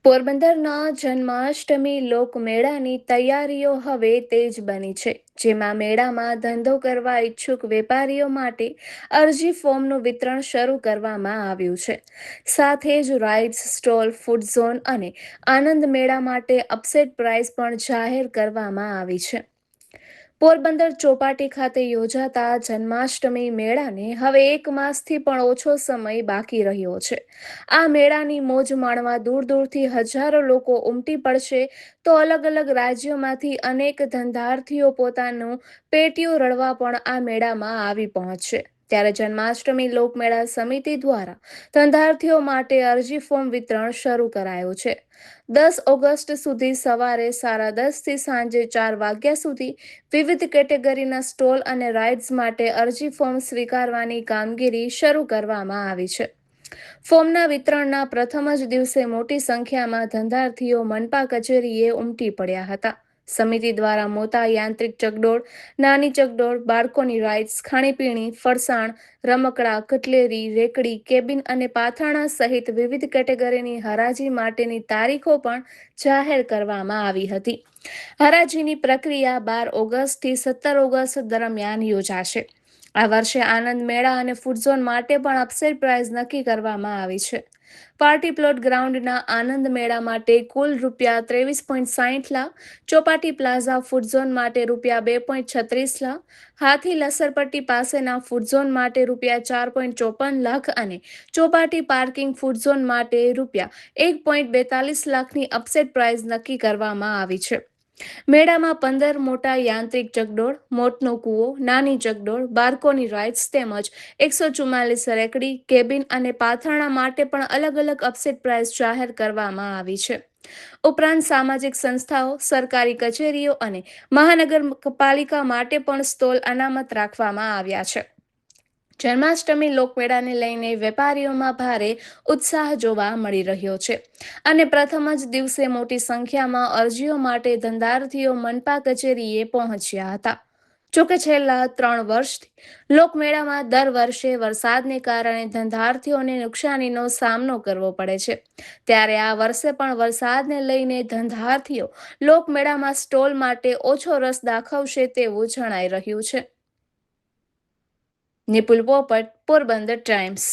પોરબંદરના જન્માષ્ટમી લોકમેળાની તૈયારીઓ હવે તેજ બની છે, જેમાં મેળામાં ધંધો કરવા ઈચ્છુક વેપારીઓ માટે અરજી ફોર્મનું વિતરણ શરૂ કરવામાં આવ્યું છે. સાથે જ રાઇડ્સ, સ્ટોલ, ફૂડ ઝોન અને આનંદ મેળા માટે અપસેટ પ્રાઇસ પણ જાહેર કરવામાં આવી છે. પોરબંદર ચોપાટી ખાતે યોજાતા જન્માષ્ટમી મેળાને હવે 1 માસથી પણ ઓછો સમય બાકી રહ્યો છે. આ મેળાની મોજ માણવા દૂર દૂરથી હજારો લોકો ઉમટી પડશે, તો અલગ અલગ રાજ્યોમાંથી અનેક ધંધાર્થીઓ પોતાનું પેટીયું રળવા પણ આ મેળામાં આવી પહોંચશે. ત્યારે જન્માષ્ટમી લોકમેળા સમિતિ દ્વારા ધંધાર્થીઓ માટે અરજી ફોર્મ વિતરણ શરૂ કરાયું છે. 10 ઓગસ્ટ સુધી સવારે 10:30 થી સાંજે 4 વાગ્યા સુધી વિવિધ કેટેગરીના સ્ટોલ અને રાઇડ્સ માટે અરજી ફોર્મ સ્વીકારવાની કામગીરી શરૂ કરવામાં આવી છે. ફોર્મના વિતરણના પ્રથમ જ દિવસે મોટી સંખ્યામાં ધંધાર્થીઓ મનપા કચેરીએ ઉમટી પડ્યા હતા. સમિતિ દ્વારા મોટા યાંત્રિક ચકડોળ, નાની ચકડોળ, બાળકોની રાઇડ્સ, ખાણીપીણી, ફરસાણ, રમકડા, કટલેરી, રેકડી, કેબિન અને પાથરણા સહિત વિવિધ કેટેગરીની હરાજી માટેની તારીખો પણ જાહેર કરવામાં આવી હતી. હરાજીની પ્રક્રિયા 12 ઓગસ્ટથી 17 ઓગસ્ટ દરમિયાન યોજાશે. આ વર્ષે આનંદ મેળા અને ફૂડ ઝોન માટે પણ અપસેટ પ્રાઇસ નક્કી કરવામાં આવી છે. પાર્ટી પ્લોટ ગ્રાઉન્ડના આનંદ મેળા માટે કુલ ₹23.60 lakh, Chowpatty plaza food zone માટે ₹2.36 લાખ, હાથી લસરપટ્ટી પાસેના ફૂડ ઝોન માટે ₹4.54 લાખ અને ચોપાટી પાર્કિંગ ફૂડ ઝોન માટે ₹1.42 લાખની અપસેટ પ્રાઇસ નક્કી કરવામાં આવી છે. મેળામાં 15 મોટા યાંત્રિક ચકડોળ, મોતનો કૂવો, નાની ચકડોળ, બાળકોની રાઇડ્સ તેમજ 144 રેકડી, કેબિન અને પાથરણા માટે પણ અલગ અલગ અપસેટ પ્રાઇસ જાહેર કરવામાં આવી છે. ઉપરાંત સામાજિક સંસ્થાઓ, સરકારી કચેરીઓ અને મહાનગરપાલિકા માટે પણ સ્ટોલ અનામત રાખવામાં આવ્યા છે. જન્માષ્ટમી લોકમેળાને લઈને વેપારીઓમાં ભારે ઉત્સાહ જોવા મળી રહ્યો છે અને પ્રથમ જ દિવસે મોટી સંખ્યામાં અરજીઓ માટે ધંધાર્થીઓ મનપા કચેરીએ પહોંચ્યા હતા. જોકે છેલ્લા 3 વર્ષથી લોકમેળામાં દર વર્ષે વરસાદને કારણે ધંધાર્થીઓને નુકસાનીનો સામનો કરવો પડે છે. ત્યારે આ વર્ષે પણ વરસાદને લઈને ધંધાર્થીઓ લોકમેળામાં સ્ટોલ માટે ઓછો રસ દાખવશે તેવું જણાઈ રહ્યું છે. નિપુલ પોપટ, પોરબંદર ટાઈમ્સ.